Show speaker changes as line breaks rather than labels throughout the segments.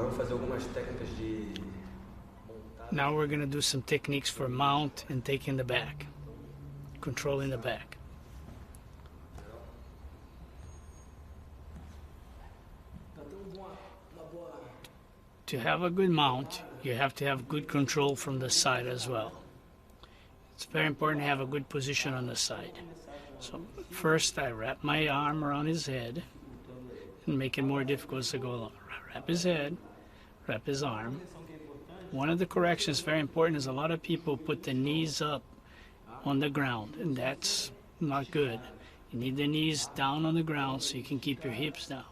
Agora eu vou fazer algumas técnicas de
Now we're going to do some techniques for mount and taking the back, controlling the back. To have a good mount, you have to have good control from the side as well. It's very important to have a good position on the side. So first I wrap my arm around his head and make it more difficult as I go along. Wrap his head, wrap his arm. One of the corrections very important is a lot of people put the knees up on the ground, and that's not good. You need the knees down on the ground so you can keep your hips down.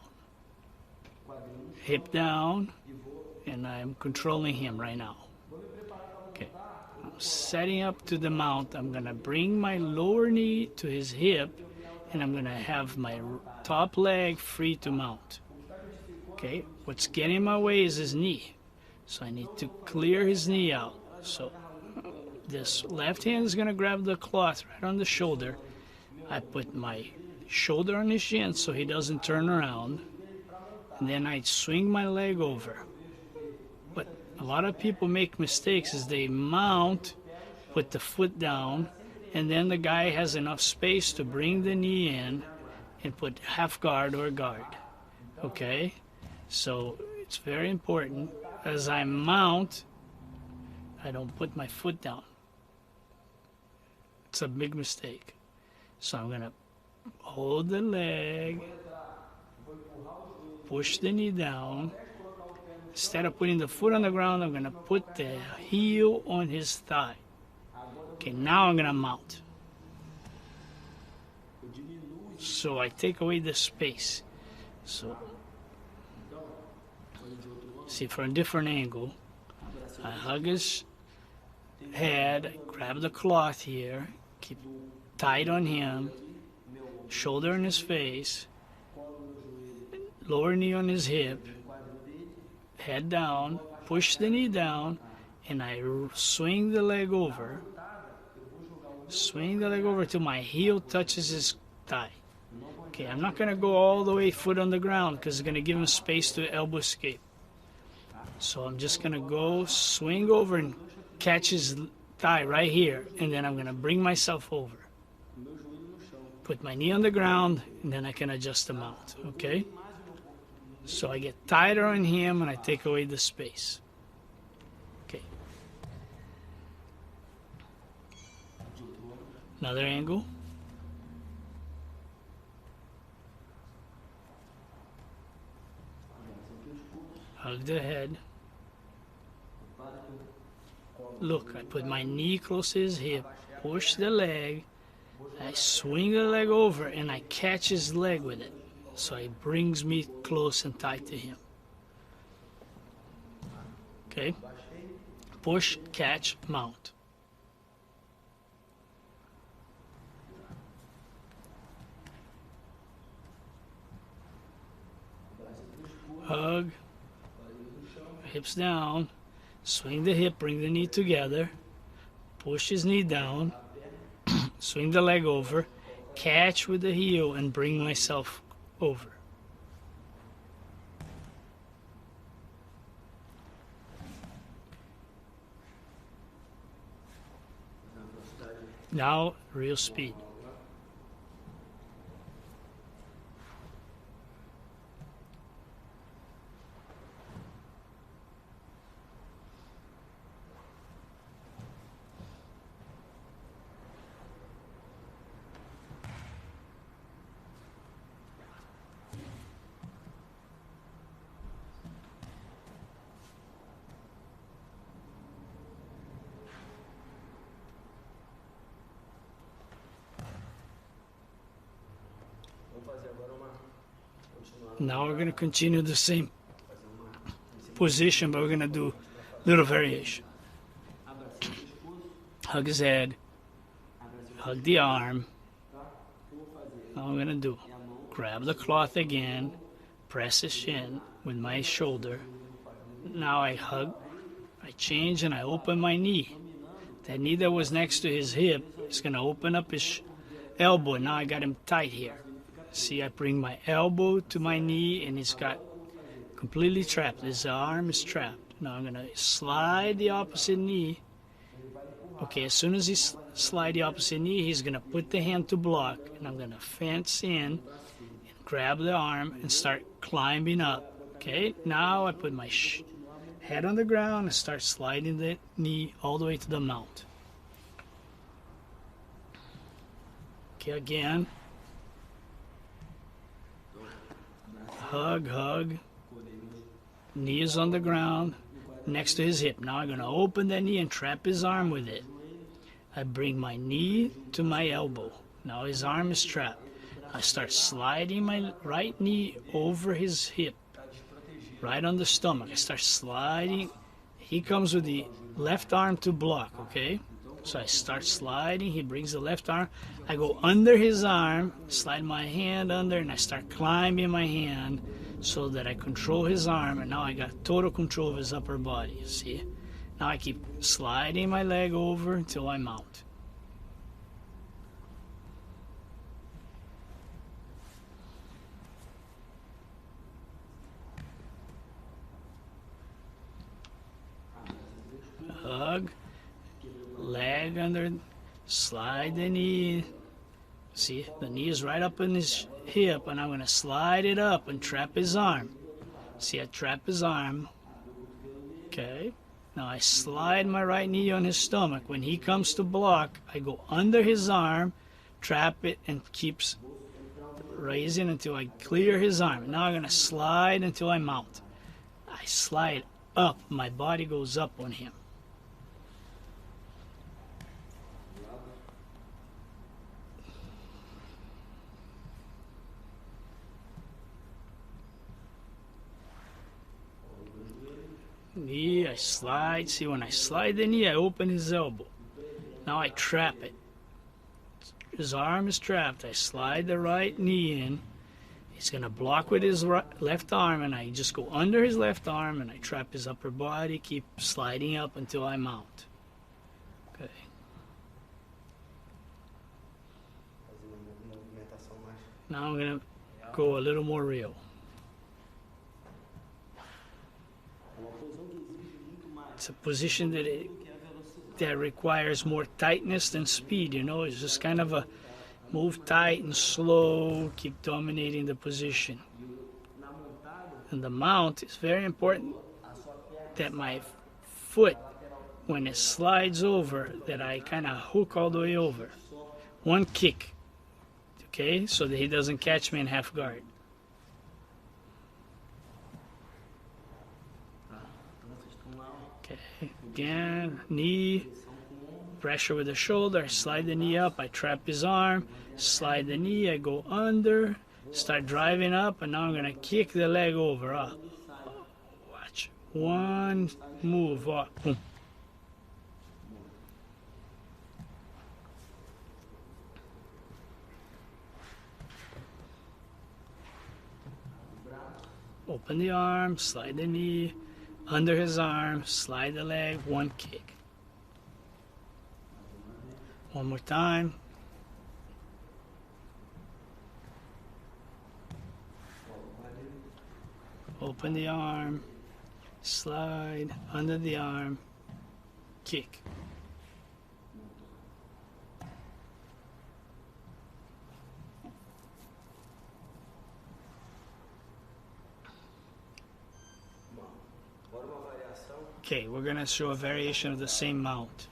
Hip down, and I'm controlling him right now. Okay, I'm setting up to the mount. I'm gonna bring my lower knee to his hip, and I'm gonna have my top leg free to mount. Okay, what's getting in my way is his knee. So I need to clear his knee out. So this left hand is gonna grab the cloth right on the shoulder. I put my shoulder on his shin so he doesn't turn around. And then I swing my leg over. But a lot of people make mistakes is they mount, put the foot down, and then the guy has enough space to bring the knee in and put half guard or guard. Okay? So it's very important. As I mount, I don't put my foot down. It's a big mistake. So I'm gonna hold the leg, push the knee down. Instead of putting the foot on the ground, I'm gonna put the heel on his thigh. Okay, now I'm gonna mount. So I take away the space. So, see, from a different angle, I hug his head, grab the cloth here, keep tight on him, shoulder on his face, lower knee on his hip, head down, push the knee down, and I swing the leg over. Swing the leg over till my heel touches his thigh. Okay, I'm not going to go all the way foot on the ground because it's going to give him space to elbow escape. So I'm just going to go swing over and catch his thigh right here, and then I'm going to bring myself over. Put my knee on the ground, and then I can adjust the mount, okay? So I get tighter on him, and I take away the space. Okay. Another angle. Hug the head. Look, I put my knee close to his hip, push the leg, I swing the leg over, and I catch his leg with it. So it brings me close and tight to him. Okay? Push, catch, mount. Hug, hips down, swing the hip, bring the knee together, push his knee down, swing the leg over, catch with the heel, and bring myself over. Now, real speed. Now we're going to continue the same position, but we're going to do a little variation. Hug his head, hug the arm. Now I'm going to do, grab the cloth again, press his shin with my shoulder. Now I hug, I change, and I open my knee. That knee that was next to his hip is going to open up his elbow. Now I got him tight here. See, I bring my elbow to my knee, and it's got completely trapped. His arm is trapped. Now I'm gonna slide the opposite knee. Okay, as soon as he slide the opposite knee, he's gonna put the hand to block, and I'm gonna fence in and grab the arm and start climbing up. Okay, now I put my head on the ground and start sliding the knee all the way to the mount. Okay, again. Hug, hug. Knee is on the ground next to his hip. Now I'm going to open that knee and trap his arm with it. I bring my knee to my elbow. Now his arm is trapped. I start sliding my right knee over his hip, right on the stomach. I start sliding. He comes with the left arm to block, okay? So I start sliding. He brings the left arm. I go under his arm, slide my hand under, and I start climbing my hand so that I control his arm. And now I got total control of his upper body, see? Now I keep sliding my leg over until I mount. Hug, leg under, slide the knee. See, the knee is right up in his hip, and I'm going to slide it up and trap his arm. See, I trap his arm. Okay. Now I slide my right knee on his stomach. When he comes to block, I go under his arm, trap it, and keeps raising until I clear his arm. Now I'm going to slide until I mount. I slide up. My body goes up on him. Knee, I slide. See, when I slide the knee, I open his elbow. Now I trap it. His arm is trapped. I slide the right knee in. He's going to block with his left arm, and I just go under his left arm, and I trap his upper body, keep sliding up until I mount. Okay. Now I'm going to go a little more real. It's a position that requires more tightness than speed, you know. It's just kind of a move tight and slow, keep dominating the position. And the mount is very important, that my foot, when it slides over, that I kind of hook all the way over. One kick, okay, so that he doesn't catch me in half guard. Okay, again, knee, pressure with the shoulder, I slide the knee up, I trap his arm, slide the knee, I go under, start driving up, and now I'm going to kick the leg over. Watch, one move, boom. Open the arm, slide the knee, under his arm, slide the leg, one kick. One more time. Open the arm, slide, under the arm, kick. Okay, we're going to show a variation of the same mount.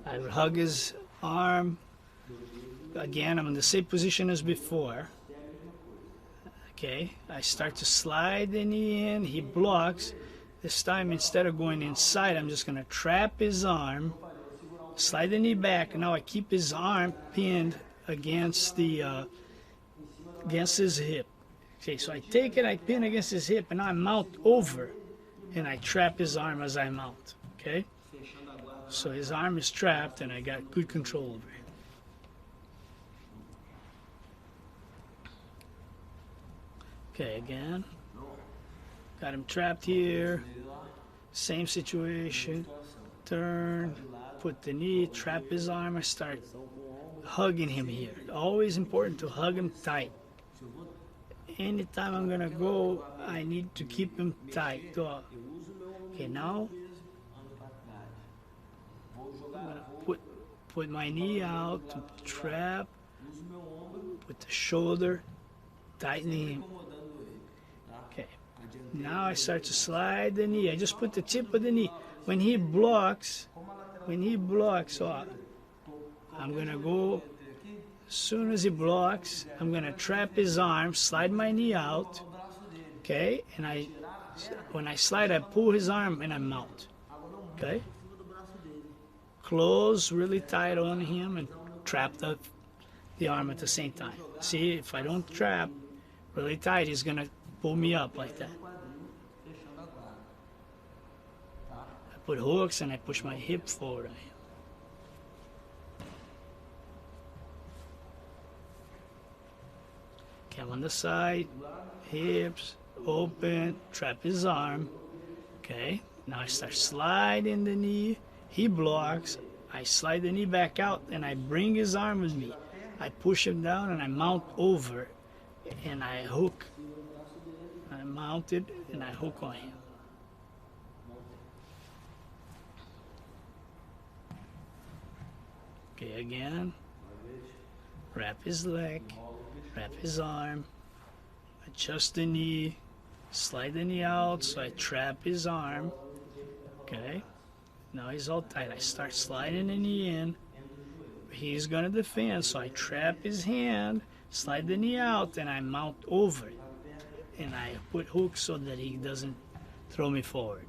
I will hug his arm. Again, I'm in the same position as before. Okay, I start to slide the knee in. He blocks. This time, instead of going inside, I'm just going to trap his arm, slide the knee back, and now I keep his arm pinned against the against his hip. Okay, so I take it, I pin against his hip, and I mount over, and I trap his arm as I mount. Okay, so his arm is trapped, and I got good control over it. Okay, again, got him trapped here. Same situation. Turn, put the knee, trap his arm. I start hugging him here. Always important to hug him tight. anytime I'm gonna go, I need to keep him tight. Okay, now I'm gonna put my knee out to trap, put the shoulder, tightening him. Okay, now I start to slide the knee. I just put the tip of the knee. When he blocks, oh, I'm gonna go. As soon as he blocks, I'm gonna trap his arm, slide my knee out, okay? And when I slide, I pull his arm and I mount, okay? Close really tight on him and trap the arm at the same time. See, if I don't trap really tight, he's gonna pull me up like that. I put hooks and I push my hip forward on him. I'm on the side, hips, open, trap his arm. Okay, now I start sliding the knee. He blocks. I slide the knee back out and I bring his arm with me. I push him down and I mount over and I hook. I mount it and I hook on him. Okay, again, wrap his leg. Wrap his arm, adjust the knee, slide the knee out, so I trap his arm. Okay, now he's all tight. I start sliding the knee in. He's gonna defend, so I trap his hand, slide the knee out, and I mount over it. And I put hooks so that he doesn't throw me forward.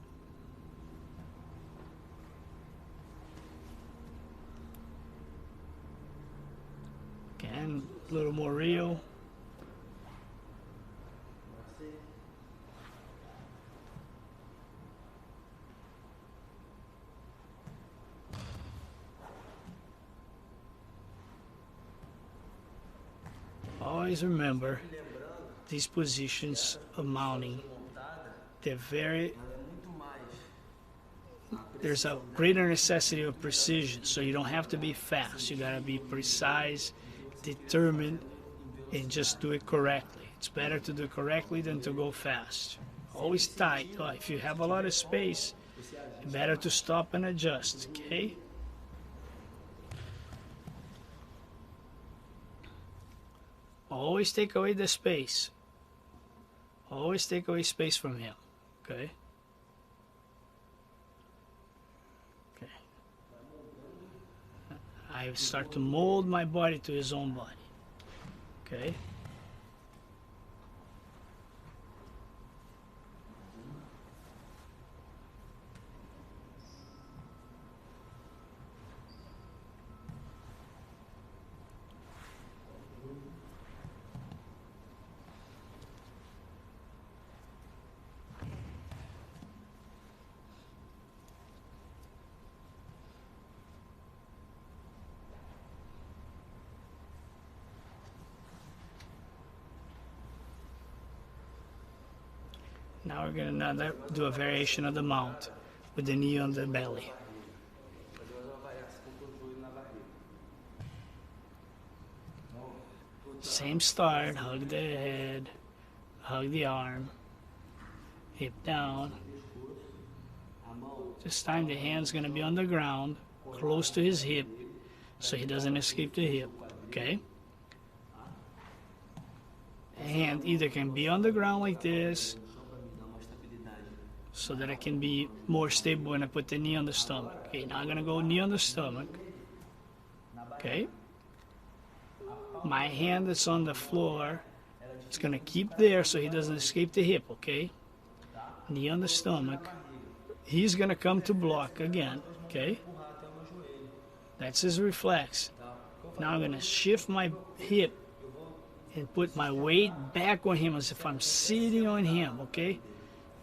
Again, a little more real. Always remember these positions of mounting. There's a greater necessity of precision, so you don't have to be fast. You gotta be precise, determined, and just do it correctly. It's better to do it correctly than to go fast. Always tight. If you have a lot of space, it's better to stop and adjust, okay? Always take away the space. Always take away space from him, okay? Okay. I start to mold my body to his own body, okay? Now we're going to do a variation of the mount with the knee on the belly. Same start, hug the head, hug the arm, hip down. This time the hand's going to be on the ground, close to his hip, so he doesn't escape the hip, okay? The hand either can be on the ground like this, so that I can be more stable when I put the knee on the stomach. Okay, now I'm gonna go knee on the stomach. Okay. My hand that's on the floor, it's gonna keep there so he doesn't escape the hip, okay? Knee on the stomach. He's gonna come to block again, okay? That's his reflex. Now I'm gonna shift my hip and put my weight back on him as if I'm sitting on him, okay?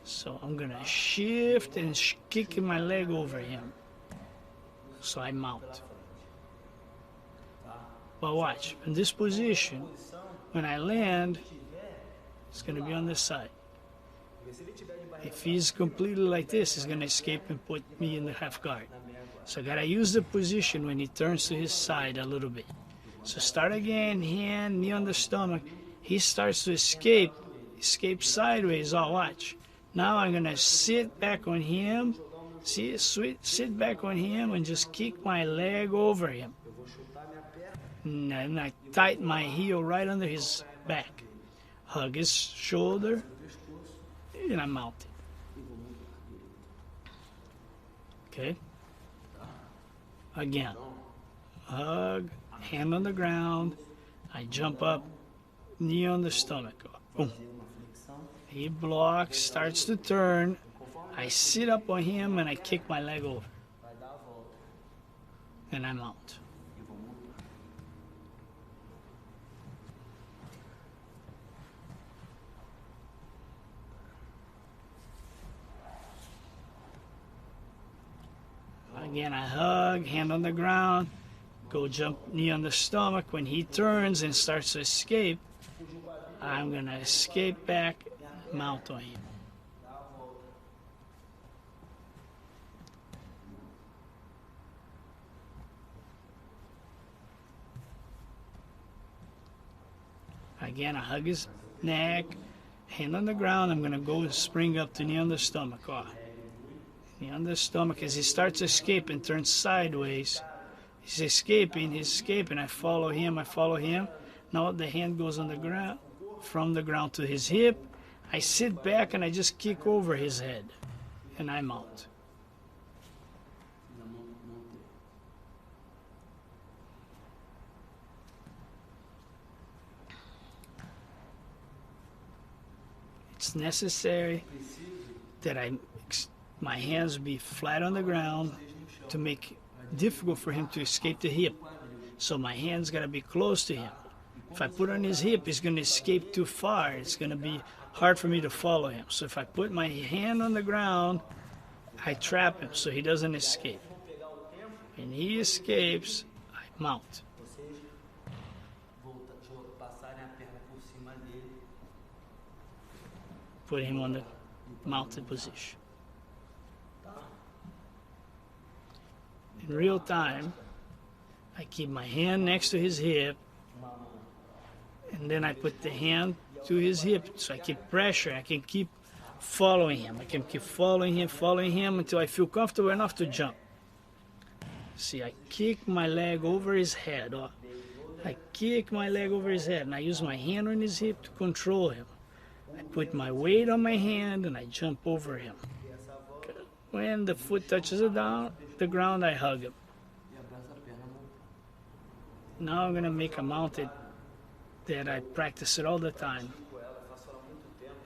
So I'm gonna shift and kick my leg over him. So I mount. But watch, in this position, when I land, it's gonna be on this side. If he's completely like this, he's gonna escape and put me in the half guard. So I gotta use the position when he turns to his side a little bit. So start again, hand, knee on the stomach, he starts to escape sideways. Oh, watch. Now I'm gonna sit back on him. See, sit back on him and just kick my leg over him. And I tighten my heel right under his back. Hug his shoulder, and I mount it. Okay? Again. Hug, hand on the ground. I jump up, knee on the stomach. Boom. He blocks, starts to turn. I sit up on him and I kick my leg over. And I'm out. Again, I hug, hand on the ground, go jump knee on the stomach. When he turns and starts to escape, I'm going to escape back, mount on him. Again, I hug his neck, hand on the ground. I'm going to go and spring up to knee on the stomach. Oh. Knee on the stomach. As he starts to escape and turns sideways, he's escaping. I follow him. Now the hand goes on the ground, from the ground to his hip. I sit back and I just kick over his head, and I mount. It's necessary that my hands be flat on the ground to make it difficult for him to escape the hip. So my hands got to be close to him. If I put on his hip, he's going to escape too far. It's going to be hard for me to follow him. So if I put my hand on the ground, I trap him so he doesn't escape. When he escapes, I mount. Put him on the mounted position. In real time, I keep my hand next to his hip, and then I put the hand to his hip, so I keep pressure. I can keep following him. I can keep following him until I feel comfortable enough to jump. See, I kick my leg over his head. I kick my leg over his head, and I use my hand on his hip to control him. I put my weight on my hand, and I jump over him. When the foot touches the ground, I hug him. Now I'm going to make a mounted that I practice it all the time.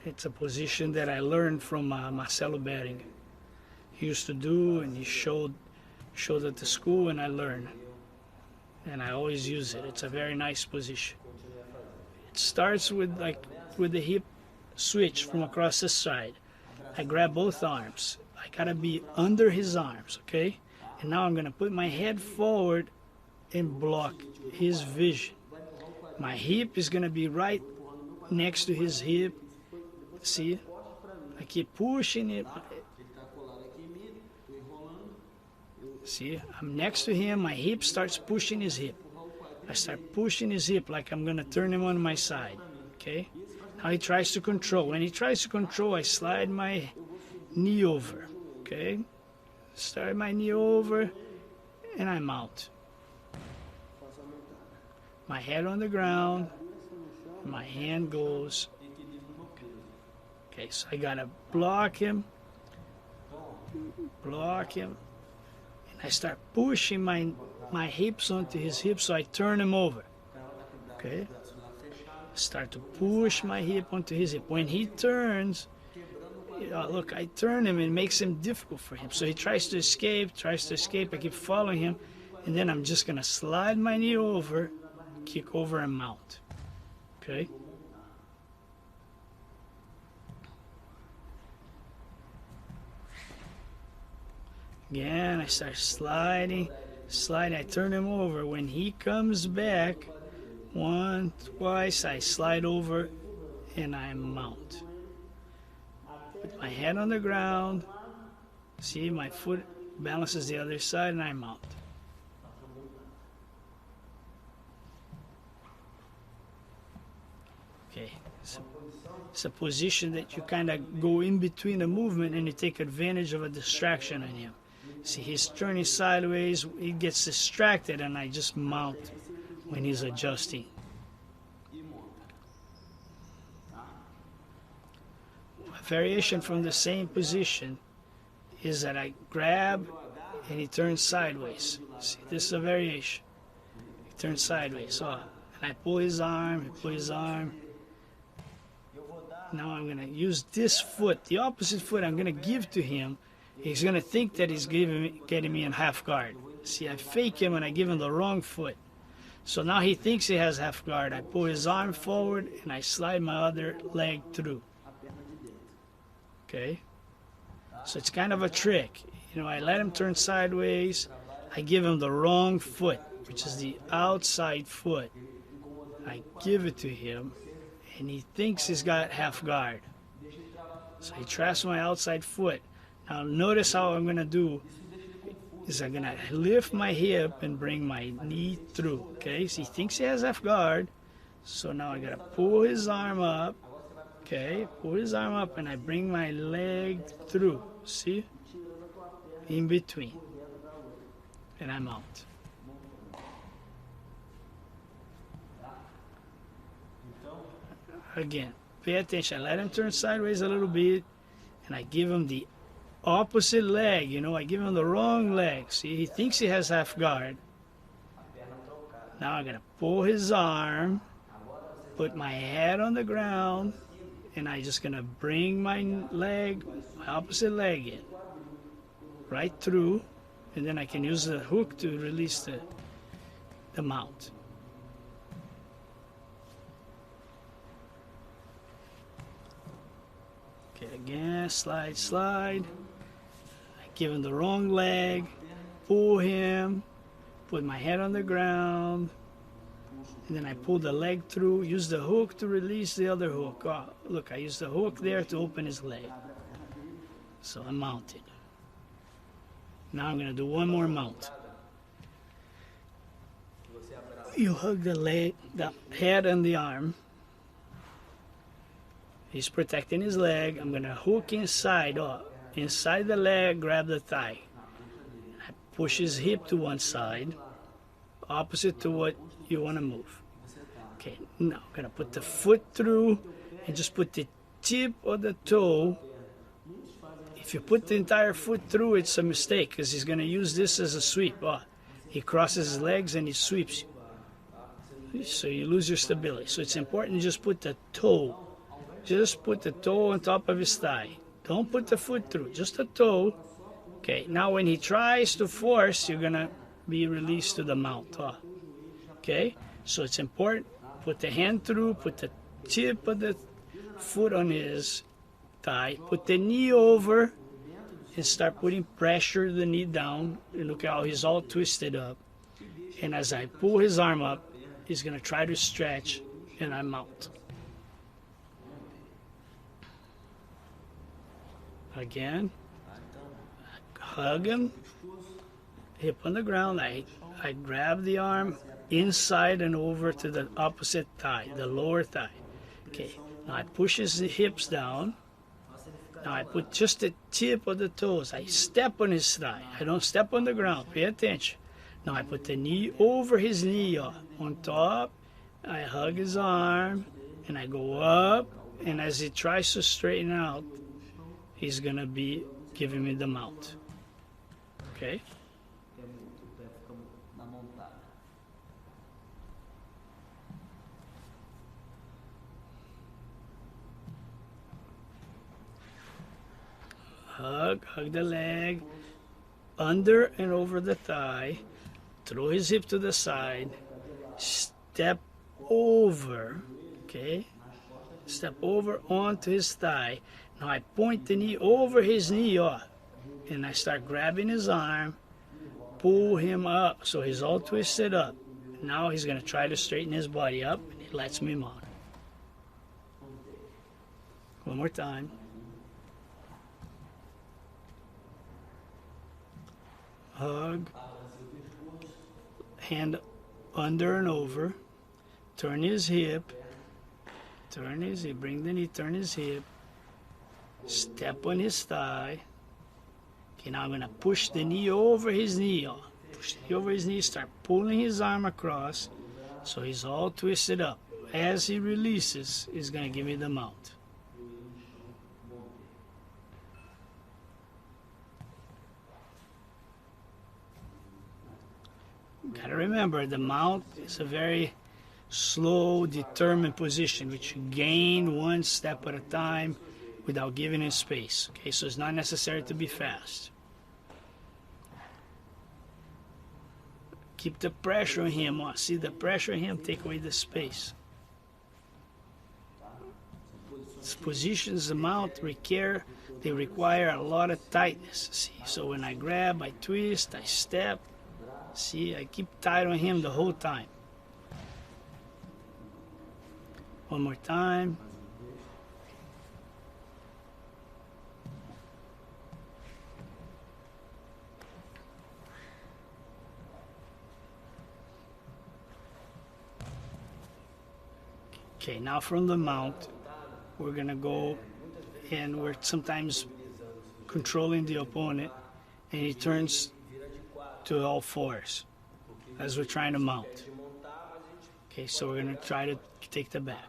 It's a position that I learned from Marcelo Bering. He used to do, and he showed at the school, and I learned. And I always use it. It's a very nice position. It starts with the hip switch from across the side. I grab both arms. I gotta be under his arms, okay? And now I'm gonna put my head forward and block his vision. My hip is gonna be right next to his hip. See? I keep pushing it. See? I'm next to him. My hip starts pushing his hip. I start pushing his hip like I'm gonna turn him on my side. Okay? Now he tries to control. When he tries to control, I slide my knee over. Okay? Slide my knee over, and I'm out. My head on the ground, my hand goes. Okay, so I gotta block him, and I start pushing my hips onto his hips, so I turn him over. Okay? Start to push my hip onto his hip. When he turns, look, I turn him, and it makes him difficult for him. So he tries to escape. I keep following him, and then I'm just gonna slide my knee over, kick over, and mount. Okay? Again, I start sliding. I turn him over. When he comes back, twice, I slide over, and I mount. Put my head on the ground. See, my foot balances the other side, and I mount. Okay, it's a position that you kind of go in between the movement and you take advantage of a distraction on him. See, he's turning sideways, he gets distracted, and I just mount when he's adjusting. A variation from the same position is that I grab and he turns sideways. See, this is a variation. He turns sideways. And I pull his arm, I pull his arm. Now I'm going to use this foot, the opposite foot I'm going to give to him. He's going to think that he's getting me in half guard. See, I fake him and I give him the wrong foot. So now he thinks he has half guard. I pull his arm forward and I slide my other leg through. Okay? So it's kind of a trick. You know, I let him turn sideways. I give him the wrong foot, which is the outside foot. I give it to him, and he thinks he's got half guard. So he traps my outside foot. Now notice how I'm going to do is I'm going to lift my hip and bring my knee through. Okay, so he thinks he has half guard. So now I got to pull his arm up. Okay, pull his arm up and I bring my leg through. See? In between. And I'm out. Again, pay attention. Let him turn sideways a little bit and I give him the opposite leg. You know, I give him the wrong leg. See, he thinks he has half guard. Now I'm going to pull his arm, put my head on the ground, and I'm just going to bring my leg, my opposite leg in, right through, and then I can use the hook to release the mount. Okay, again, slide, slide. I give him the wrong leg, pull him, put my head on the ground, and then I pull the leg through, use the hook to release the other hook. Oh, look, I use the hook there to open his leg. So I'm mounted. Now I'm going to do one more mount. You hug the leg, the head and the arm. He's protecting his leg. I'm going to hook inside. Inside the leg, grab the thigh. I push his hip to one side, opposite to what you want to move. Okay, now I'm going to put the foot through and just put the tip of the toe. If you put the entire foot through, it's a mistake because he's going to use this as a sweep. He crosses his legs and he sweeps you. So you lose your stability. So it's important to just put the toe. Just put the toe on top of his thigh. Don't put the foot through, just the toe. Okay, now when he tries to force, you're going to be released to the mount. Okay, so it's important. Put the hand through, put the tip of the foot on his thigh, put the knee over, and start putting pressure to the knee down. And look how he's all twisted up. And as I pull his arm up, he's going to try to stretch, and I mount. Again, hug him, hip on the ground. I grab the arm inside and over to the opposite thigh, the lower thigh. Okay, now I push his hips down. Now I put just the tip of the toes. I step on his thigh. I don't step on the ground. Pay attention. Now I put the knee over his knee on top. I hug his arm and I go up. And as he tries to straighten out, he's going to be giving me the mount. Okay? Hug the leg, under and over the thigh, throw his hip to the side, step over, okay? Step over onto his thigh. Now I point the knee over his knee, and I start grabbing his arm, pull him up so he's all twisted up. Now he's going to try to straighten his body up, and he lets me mount. One more time. Hug, hand under and over, turn his hip, turn his hip, bring the knee, turn his hip, step on his thigh. Okay, now I'm gonna push the knee over his knee. Push the knee over his knee, start pulling his arm across so he's all twisted up. As he releases, he's gonna give me the mount. Gotta remember, the mount is a very slow, determined position, which you gain one step at a time without giving it space. Okay, so it's not necessary to be fast. Keep the pressure on him. See the pressure on him, take away the space. These positions, the mount, they require a lot of tightness. See, so when I grab, I twist, I step. See, I keep tight on him the whole time. One more time. Okay, now from the mount, we're gonna go, and we're sometimes controlling the opponent, and he turns to all fours as we're trying to mount. Okay, so we're gonna try to take the back.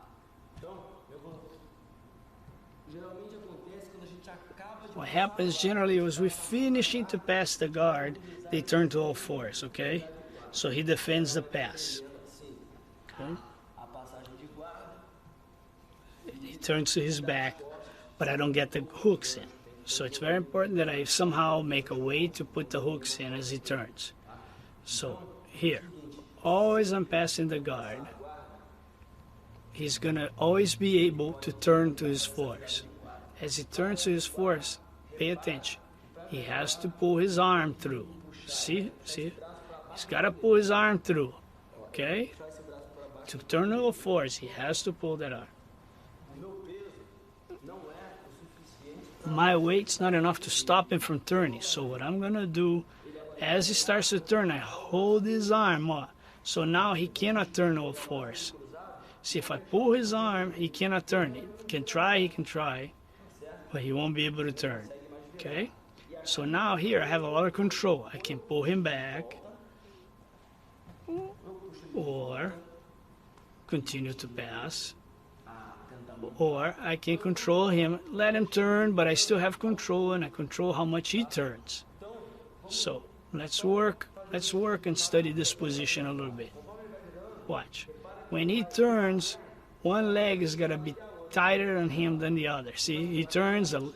What happens generally is we're finishing to pass the guard, they turn to all fours, okay? So he defends the pass. Okay? He turns to his back, but I don't get the hooks in. So it's very important that I somehow make a way to put the hooks in as he turns. So here, always I'm passing the guard. He's gonna always be able to turn to his fours. As he turns to his fours, pay attention. He has to pull his arm through. See? He's gotta pull his arm through. Okay? To turn to all fours, he has to pull that arm. My weight's not enough to stop him from turning. So what I'm gonna do, as he starts to turn, I hold his arm up. So now he cannot turn all fours. See, if I pull his arm, he cannot turn. He can try, but he won't be able to turn. Okay? So now here I have a lot of control. I can pull him back, or continue to pass, or I can control him, let him turn, but I still have control, and I control how much he turns. So let's work and study this position a little bit. Watch. When he turns, one leg is gonna be tighter on him than the other. See, he turns, the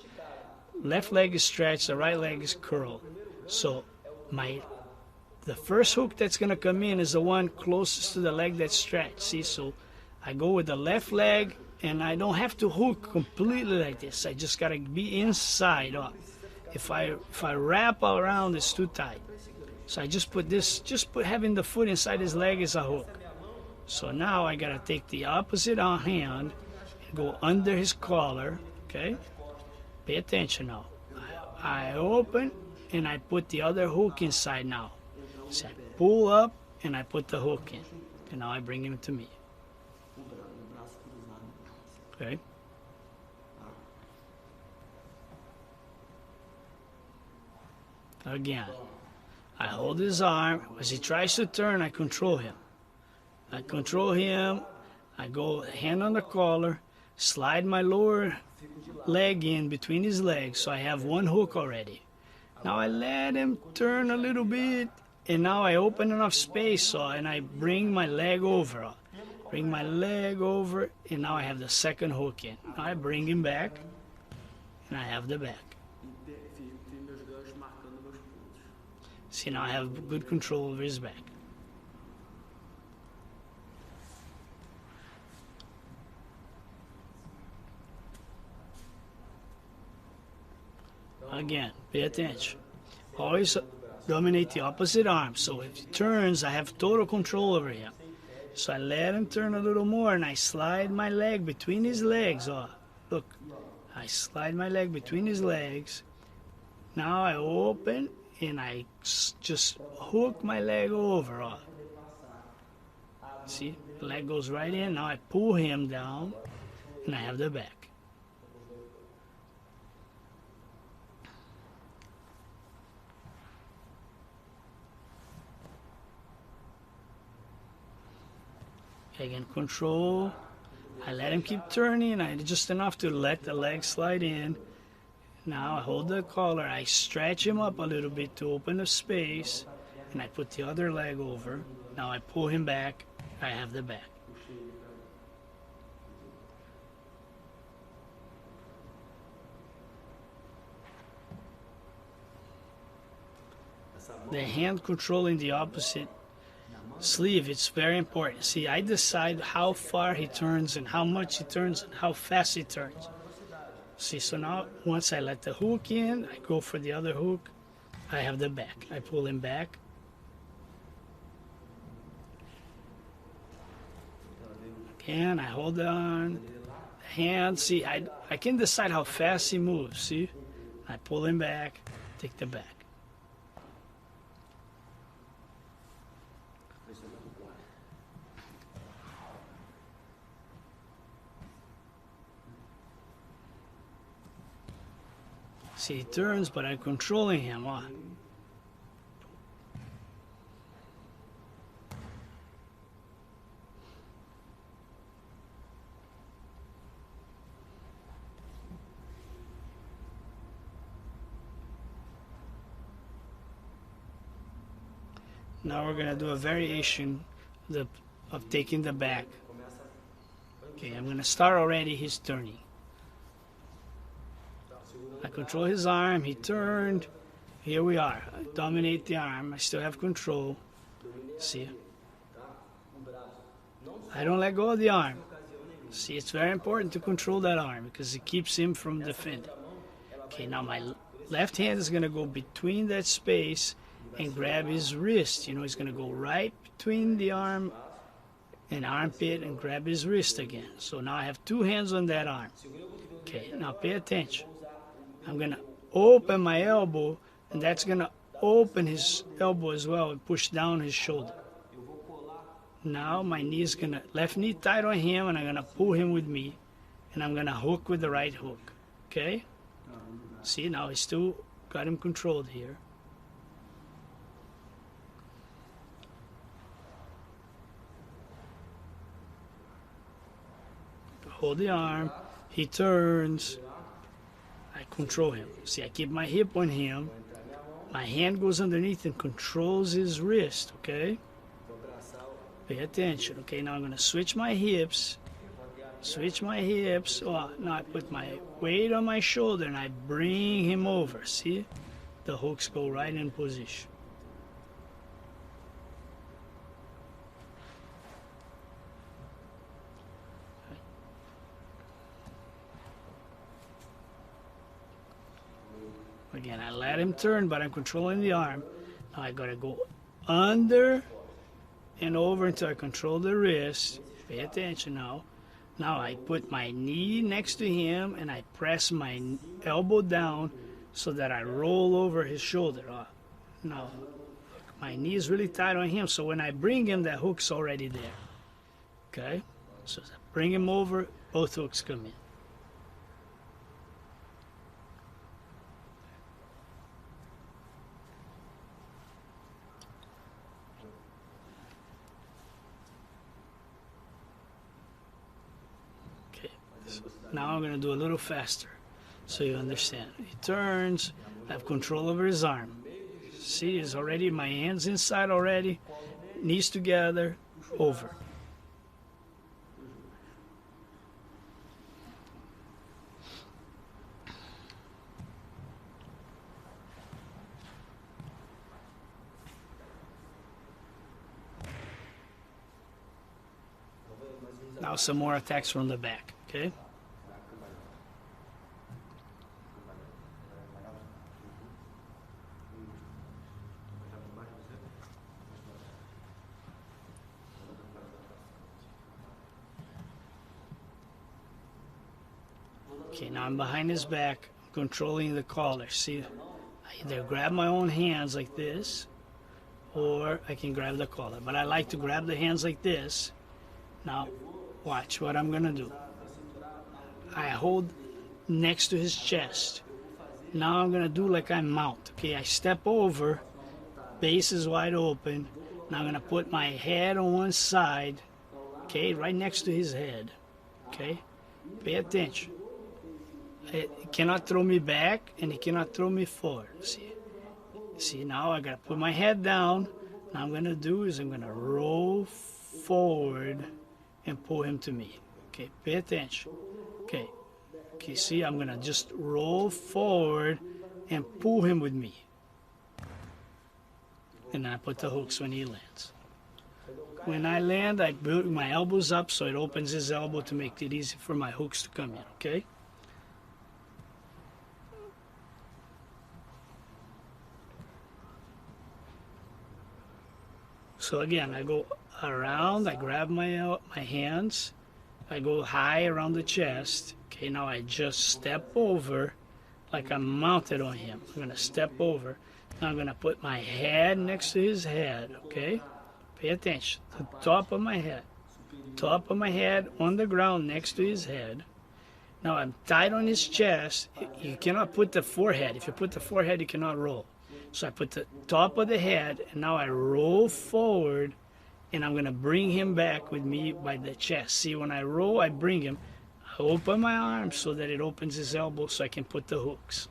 left leg is stretched, the right leg is curled. So the first hook that's gonna come in is the one closest to the leg that's stretched. See, so I go with the left leg, and I don't have to hook completely like this. I just gotta be inside. If I wrap around, it's too tight. So I just put this, having the foot inside his leg is a hook. So now I gotta take the opposite hand and go under his collar. Okay, pay attention now. I open and I put the other hook inside now. So I pull up and I put the hook in, and now I bring him to me. Okay. Again, I hold his arm. As he tries to turn, I control him. I go hand on the collar, slide my lower leg in between his legs, so I have one hook already. Now I let him turn a little bit, and now I open enough space, and I bring my leg over. And now I have the second hook in. Now I bring him back, and I have the back. See, now I have good control over his back. Again, pay attention. Always dominate the opposite arm. So if he turns, I have total control over him. So I let him turn a little more, and I slide my leg between his legs. Look, I slide my leg between his legs. Now I open, and I just hook my leg over. See, the leg goes right in. Now I pull him down. and I have the back. Again, control. I let him keep turning. I just enough to let the leg slide in. Now I hold the collar. I stretch him up a little bit to open the space, and I put the other leg over. Now I pull him back. I have the back. The hand controlling the opposite sleeve, it's very important. See, I decide how far he turns and how much he turns and how fast he turns. See, so now once I let the hook in, I go for the other hook, I have the back. I pull him back. Again, I hold on. The hand, see, I can decide how fast he moves, see? I pull him back, take the back. See, he turns, but I'm controlling him. Now we're going to do a variation of taking the back. Okay, I'm going to start already his turning. I control his arm, he turned, here we are. I dominate the arm, I still have control. See? I don't let go of the arm. See, it's very important to control that arm because it keeps him from defending. Okay, now my left hand is going to go between that space and grab his wrist. You know, he's going to go right between the arm and armpit and grab his wrist again. So now I have two hands on that arm. Okay, now pay attention. I'm going to open my elbow, and that's going to open his elbow as well and push down his shoulder. Now my knee is going to, left knee tight on him, and I'm going to pull him with me, and I'm going to hook with the right hook. Okay? See, now he's still got him controlled here. Hold the arm, he turns. I control him. See, I keep my hip on him. My hand goes underneath and controls his wrist, okay? Pay attention. Okay, now I'm going to switch my hips. Switch my hips. Oh, now I put my weight on my shoulder and I bring him over. See? The hooks go right in position. Again, I let him turn, but I'm controlling the arm. Now I gotta go under and over until I control the wrist. Pay attention now. Now I put my knee next to him and I press my elbow down so that I roll over his shoulder. Now, my knee is really tight on him, so when I bring him, that hook's already there. Okay? So as I bring him over, both hooks come in. Now I'm going to do a little faster so you understand. He turns, I have control over his arm. See, it's already, my hands inside already, knees together, over. Now some more attacks from the back, okay? Okay, now I'm behind his back, controlling the collar. See, I either grab my own hands like this, or I can grab the collar. But I like to grab the hands like this. Now, watch what I'm gonna do. I hold next to his chest. Now I'm gonna do like I mount. Okay, I step over, base is wide open. Now I'm gonna put my head on one side, okay, right next to his head. Okay, pay attention. He cannot throw me back and he cannot throw me forward. See, now I gotta put my head down. Now I'm gonna do is I'm gonna roll forward and pull him to me. Okay, pay attention. Okay, see, I'm gonna just roll forward and pull him with me. And then I put the hooks when he lands. When I land, I build my elbows up so it opens his elbow to make it easy for my hooks to come in, okay? So again, I go around, I grab my hands, I go high around the chest. Okay, now I just step over like I'm mounted on him. I'm gonna step over. Now I'm gonna put my head next to his head, okay? Pay attention, the top of my head on the ground next to his head. Now I'm tight on his chest. You cannot put the forehead. If you put the forehead, you cannot roll. So I put the top of the head, and now I roll forward, and I'm gonna bring him back with me by the chest. See, when I roll, I bring him. I open my arm so that it opens his elbow so I can put the hooks.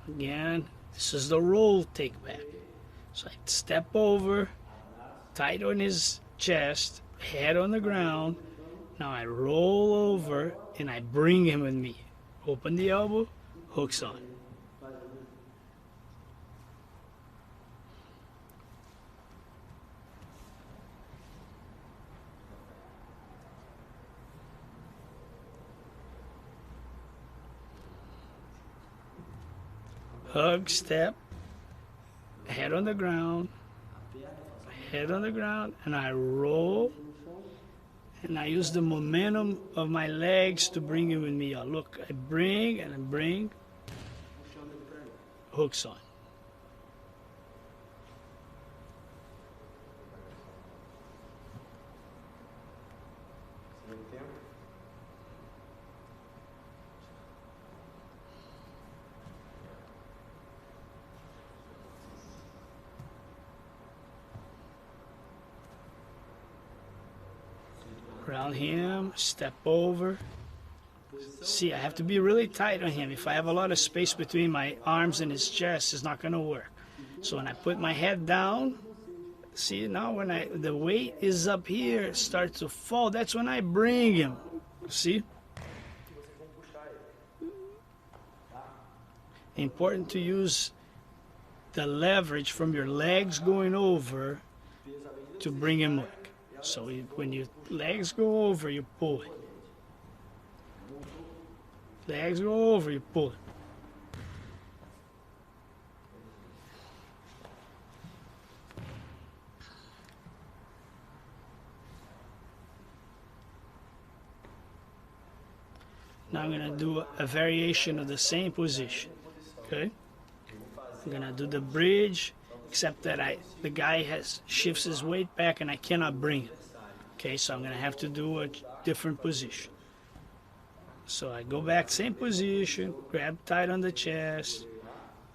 Again, this is the roll take back. So I step over, tight on his chest, head on the ground. Now I roll over and I bring him with me. Open the elbow, hooks on. Hug, step, head on the ground, and I roll, and I use the momentum of my legs to bring him with me. Look, I bring and I bring, hooks on. Around him, step over. See, I have to be really tight on him. If I have a lot of space between my arms and his chest, it's not going to work. So when I put my head down, see, now when the weight is up here, it starts to fall. That's when I bring him. See? Important to use the leverage from your legs going over to bring him up. So when your legs go over, you pull it. Legs go over, you pull it. Now I'm going to do a variation of the same position. Okay? I'm going to do the bridge, except that the guy shifts his weight back and I cannot bring it. Okay, so I'm going to have to do a different position. So I go back, same position, grab tight on the chest,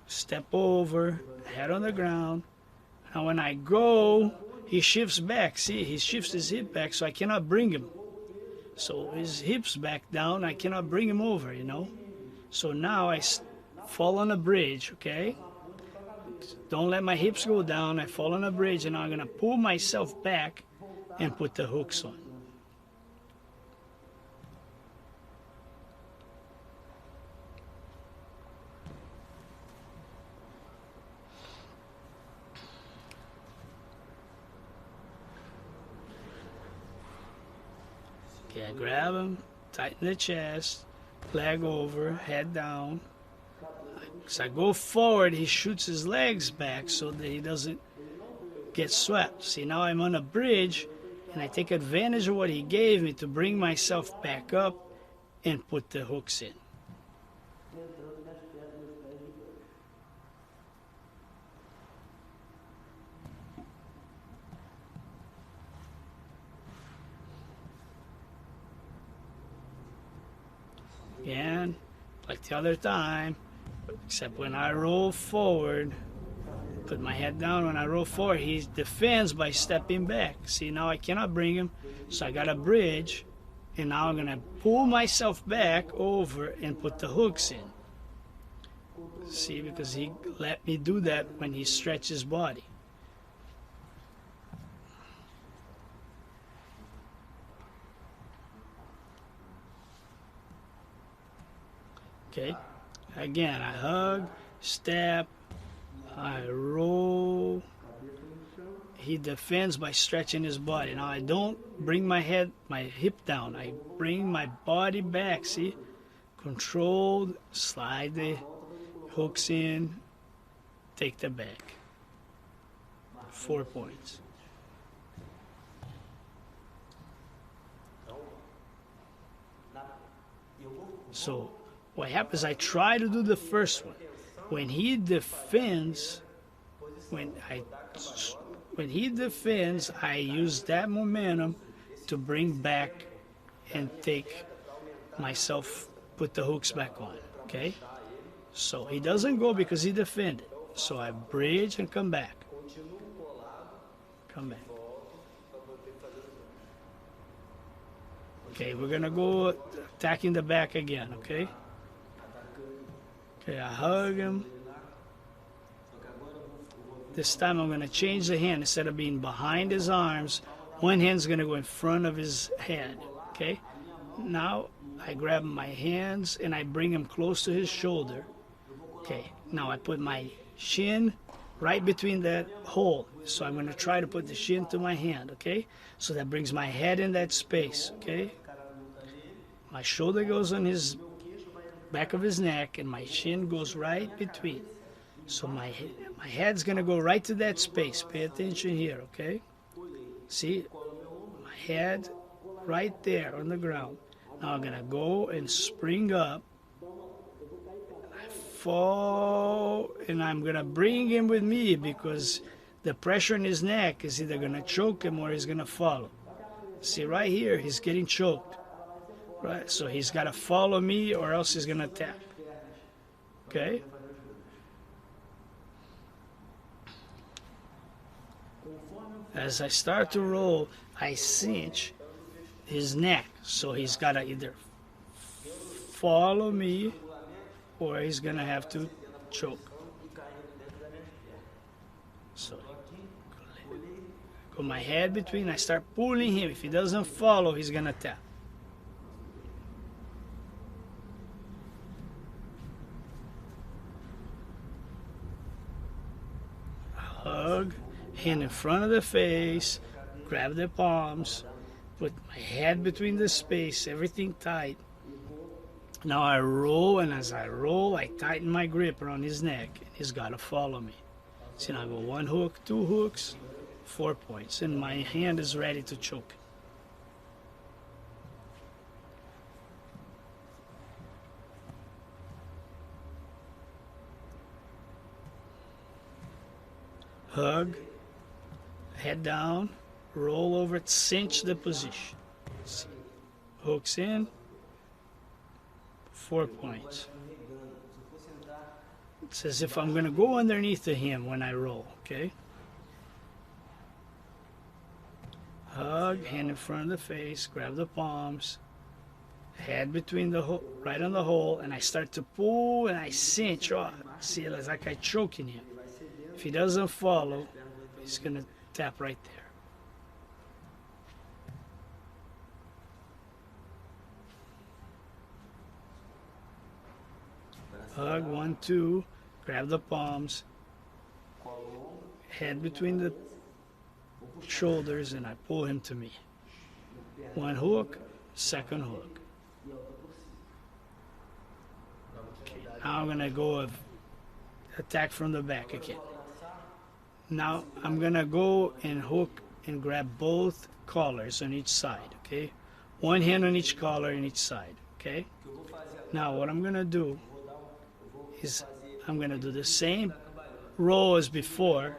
step over, head on the ground. Now when I go, he shifts back. See, he shifts his hip back, so I cannot bring him. So his hips back down, I cannot bring him over, you know. So now I fall on a bridge, okay? Don't let my hips go down. I fall on a bridge, and now I'm going to pull myself back and put the hooks on. Okay, I grab him, tighten the chest, leg over, head down. As I go forward, he shoots his legs back so that he doesn't get swept. See, now I'm on a bridge, and I take advantage of what he gave me to bring myself back up and put the hooks in. like the other time, except when I roll forward, put my head down, when I roll forward, he defends by stepping back. See, now I cannot bring him, so I got a bridge, and now I'm gonna pull myself back over and put the hooks in. See, because he let me do that when he stretched his body. Okay, again, I hug, step, I roll. He defends by stretching his body. Now I don't bring my hip down. I bring my body back, see? Controlled, slide the hooks in, take the back. 4 points. So what happens, I try to do the first one. When he defends, when he defends, I use that momentum to bring back and take myself, put the hooks back on, okay? So he doesn't go because he defended. So I bridge and come back. Come back. Okay, we're gonna go attacking the back again, okay? Okay, I hug him. This time I'm gonna change the hand. Instead of being behind his arms, one hand's gonna go in front of his head, okay? Now I grab my hands and I bring him close to his shoulder. Okay, now I put my shin right between that hole. So I'm gonna try to put the shin to my hand, okay? So that brings my head in that space, okay? My shoulder goes on his back of his neck and my shin goes right between. So my head's gonna go right to that space. Pay attention here, okay? See, my head right there on the ground. Now I'm gonna go and spring up. I fall, and I'm gonna bring him with me because the pressure in his neck is either gonna choke him or he's gonna follow. See, right here, he's getting choked. Right, so he's gotta follow me or else he's gonna tap. Okay? As I start to roll, I cinch his neck. So he's got to either follow me or he's going to have to choke. So go my head between, I start pulling him. If he doesn't follow, he's going to tap. Hug. Hand in front of the face, grab the palms, put my head between the space, everything tight. Now I roll, and as I roll, I tighten my grip around his neck, and he's got to follow me. See, now I go 1 hook, 2 hooks, 4 points, and my hand is ready to choke. Hug. Head down, roll over it, cinch the position. Hooks in, 4 points. It's as if I'm going to go underneath of him when I roll, okay? Hug, hand in front of the face, grab the palms, head between the hole, right on the hole, and I start to pull and I cinch. Oh, see, it's like I'm choking him. If he doesn't follow, he's going to tap right there. Hug, 1, 2, grab the palms, head between the shoulders, and I pull him to me. 1 hook, 2nd hook. Okay, now I'm going to go attack from the back again. Now I'm gonna go and hook and grab both collars on each side, okay? 1 hand on each collar on each side, okay? Now what I'm gonna do is I'm gonna do the same roll as before.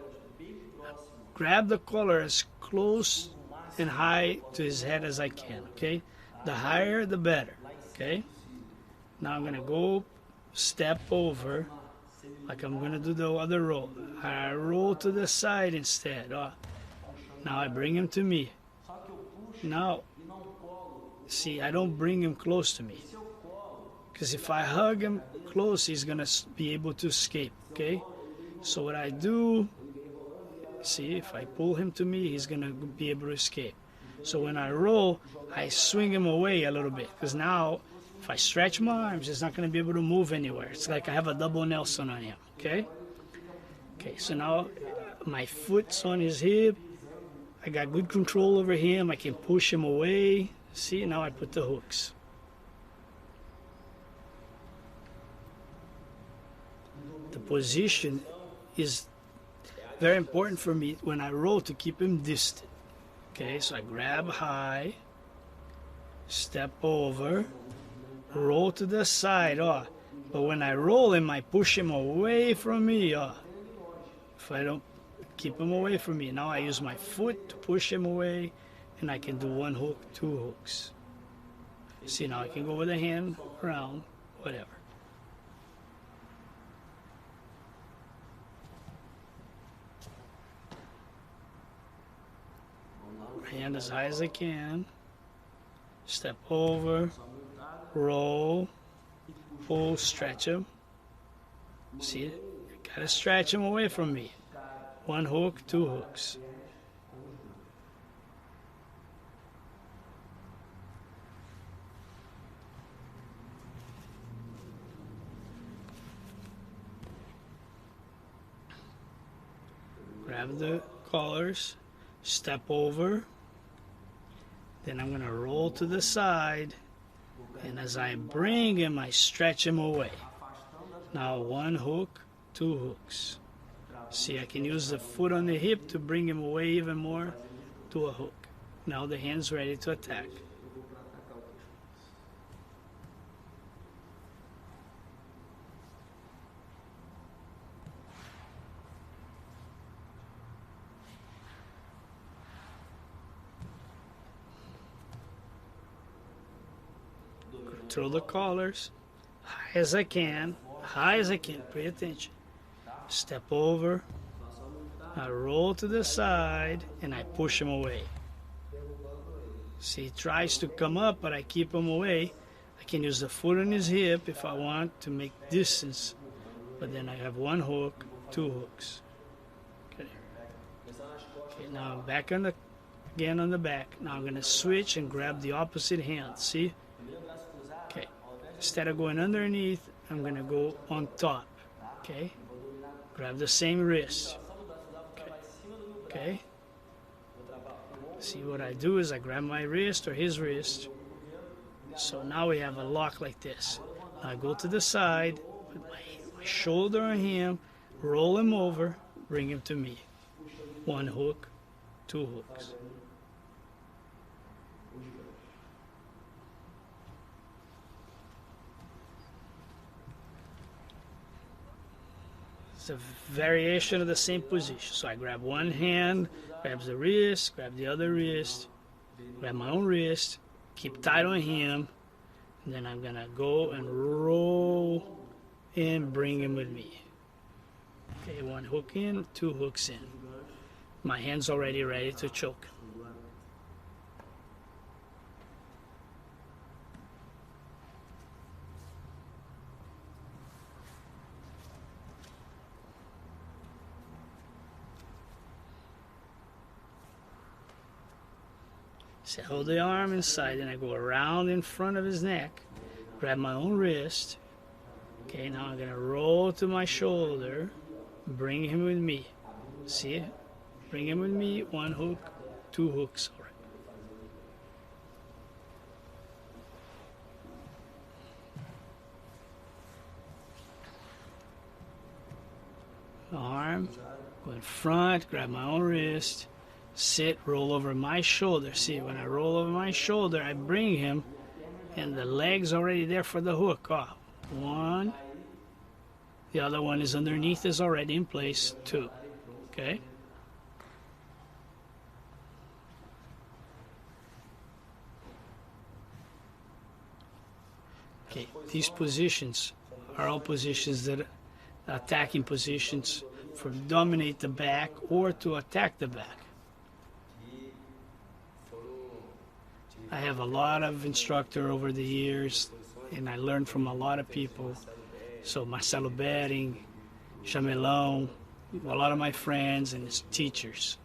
Grab the collar as close and high to his head as I can, okay? The higher, the better, okay? Now I'm gonna go step over, like I'm gonna do the other roll. I roll to the side instead. Now I bring him to me. Now, see, I don't bring him close to me. Because if I hug him close, he's gonna be able to escape, okay? So what I do, see, if I pull him to me, he's gonna be able to escape. So when I roll, I swing him away a little bit. Because now, if I stretch my arms, he's not gonna be able to move anywhere. It's like I have a double Nelson on him, okay? Okay, so now my foot's on his hip. I got good control over him. I can push him away. See, now I put the hooks. The position is very important for me when I roll to keep him distant. Okay, so I grab high, step over, roll to the side. But when I roll him, I push him away from me. If I don't keep him away from me, now I use my foot to push him away, and I can do one hook, two hooks. See, now I can go with the hand around, whatever. Hand as high as I can, step over, roll, pull, stretch him. See, gotta stretch him away from me. One hook, two hooks. Grab the collars, step over. Then I'm going to roll to the side, and as I bring him, I stretch him away. Now one hook, two hooks. See, I can use the foot on the hip to bring him away even more to a hook. Now the hand's ready to attack. Throw the collars, high as I can, pay attention. Step over, I roll to the side, and I push him away. See, he tries to come up, but I keep him away. I can use the foot on his hip if I want to make distance, but then I have one hook, two hooks. Okay, now I'm back on again on the back. Now I'm gonna switch and grab the opposite hand, see? Okay, instead of going underneath, I'm gonna go on top, okay? Grab the same wrist, okay? See, what I do is I grab my wrist or his wrist. So now we have a lock like this. Now I go to the side, put my shoulder on him, roll him over, bring him to me. One hook, two hooks. It's a variation of the same position. So I grab one hand, grabs the wrist, grab the other wrist, grab my own wrist, keep tight on him, and then I'm gonna go and roll and bring him with me. Okay, one hook in, two hooks in. My hand's already ready to choke. So I hold the arm inside, and I go around in front of his neck, grab my own wrist. Okay, now I'm gonna roll to my shoulder, bring him with me. See it? Bring him with me, one hook, two hooks. All right. Arm, go in front, grab my own wrist. Sit, roll over my shoulder. See, when I roll over my shoulder, I bring him, and the leg's already there for the hook. One. The other one is underneath, is already in place. Two. Okay? Okay, these positions are all positions that attacking positions for dominate the back or to attack the back. I have a lot of instructor over the years, and I learned from a lot of people. So Marcelo Bering, Chamelão, a lot of my friends and teachers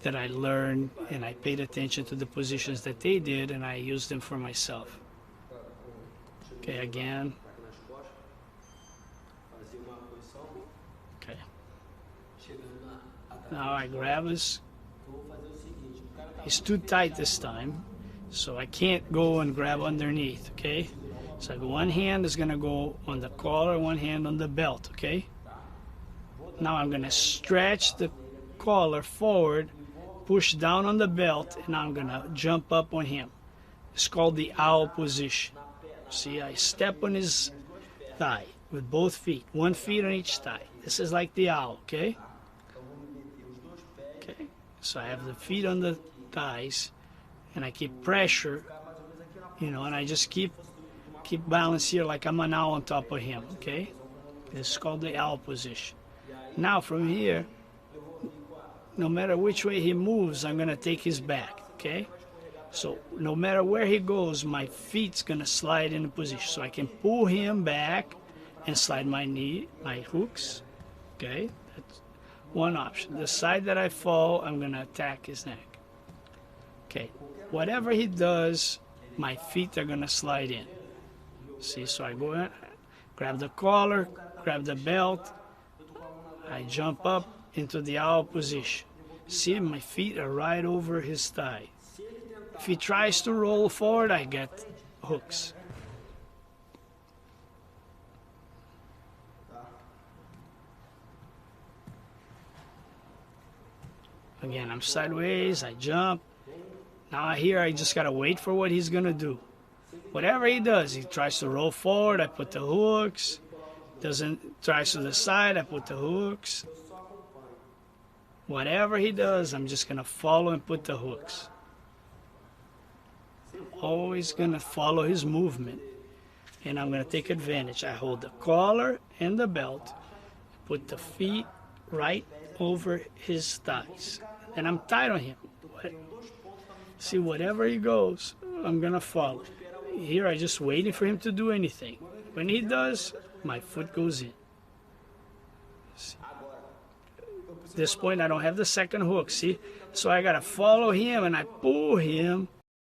that I learned, and I paid attention to the positions that they did, and I used them for myself. Okay, again. Okay. Now I grab his. He's too tight this time, so I can't go and grab underneath, okay? So one hand is gonna go on the collar, one hand on the belt, okay? Now I'm gonna stretch the collar forward, push down on the belt, and I'm gonna jump up on him. It's called the owl position. See, I step on his thigh with both feet, 1 foot on each thigh. This is like the owl, okay? Okay, so I have the feet on the thighs, and I keep pressure, you know, and I just keep balance here like I'm an owl on top of him, okay? This is called the owl position. Now from here, no matter which way he moves, I'm gonna take his back, okay? So no matter where he goes, my feet's gonna slide into position. So I can pull him back and slide my knee, my hooks, okay? That's one option. The side that I fall, I'm gonna attack his neck. Okay, whatever he does, my feet are gonna slide in. See, so I go in, grab the collar, grab the belt, I jump up into the owl position. See, my feet are right over his thigh. If he tries to roll forward, I get hooks. Again, I'm sideways, I jump. Now here I just gotta wait for what he's gonna do. Whatever he does, he tries to roll forward, I put the hooks. Tries to the side, I put the hooks. Whatever he does, I'm just gonna follow and put the hooks. Always gonna follow his movement, and I'm gonna take advantage. I hold the collar and the belt, put the feet right over his thighs, and I'm tight on him. See, whatever he goes, I'm gonna follow. Here I just waiting for him to do anything. When he does, my foot goes in. See? At this point I don't have the second hook, see? So I gotta follow him and I pull him